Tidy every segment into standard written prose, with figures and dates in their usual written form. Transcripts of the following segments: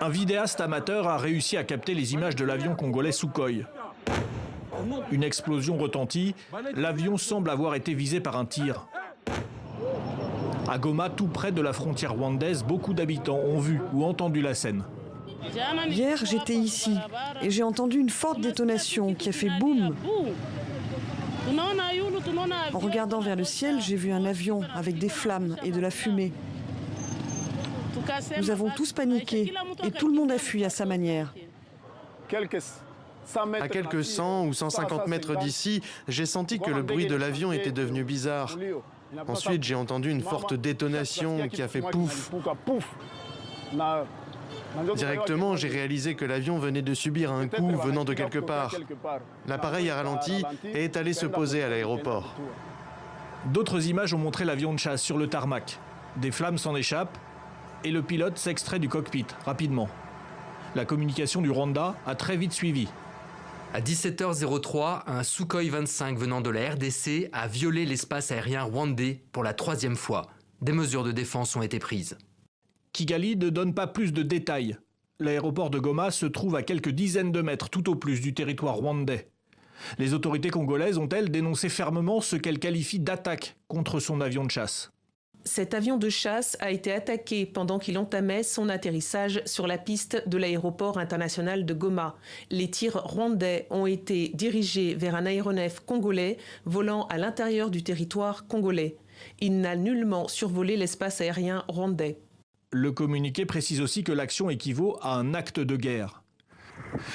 Un vidéaste amateur a réussi à capter les images de l'avion congolais Sukhoi. Une explosion retentit, l'avion semble avoir été visé par un tir. À Goma, tout près de la frontière rwandaise, beaucoup d'habitants ont vu ou entendu la scène. Hier, j'étais ici et j'ai entendu une forte détonation qui a fait boum. En regardant vers le ciel, j'ai vu un avion avec des flammes et de la fumée. Nous avons tous paniqué et tout le monde a fui à sa manière. À quelques 100 ou 150 mètres d'ici, j'ai senti que le bruit de l'avion était devenu bizarre. Ensuite, j'ai entendu une forte détonation qui a fait pouf. Directement, j'ai réalisé que l'avion venait de subir un coup venant de quelque part. L'appareil a ralenti et est allé se poser à l'aéroport. D'autres images ont montré l'avion de chasse sur le tarmac. Des flammes s'en échappent et le pilote s'extrait du cockpit rapidement. La communication du Rwanda a très vite suivi. À 17h03, un Sukhoi 25 venant de la RDC a violé l'espace aérien rwandais pour la 3e fois. Des mesures de défense ont été prises. Kigali ne donne pas plus de détails. L'aéroport de Goma se trouve à quelques dizaines de mètres tout au plus du territoire rwandais. Les autorités congolaises ont, elles, dénoncé fermement ce qu'elles qualifient d'attaque contre son avion de chasse. Cet avion de chasse a été attaqué pendant qu'il entamait son atterrissage sur la piste de l'aéroport international de Goma. Les tirs rwandais ont été dirigés vers un aéronef congolais volant à l'intérieur du territoire congolais. Il n'a nullement survolé l'espace aérien rwandais. Le communiqué précise aussi que l'action équivaut à un acte de guerre.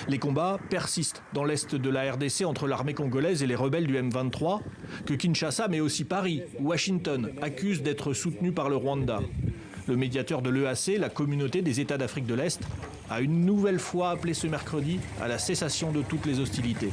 Les combats persistent dans l'est de la RDC entre l'armée congolaise et les rebelles du M23, que Kinshasa, mais aussi Paris ou Washington, accusent d'être soutenus par le Rwanda. Le médiateur de l'EAC, la communauté des États d'Afrique de l'Est, a une nouvelle fois appelé ce mercredi à la cessation de toutes les hostilités.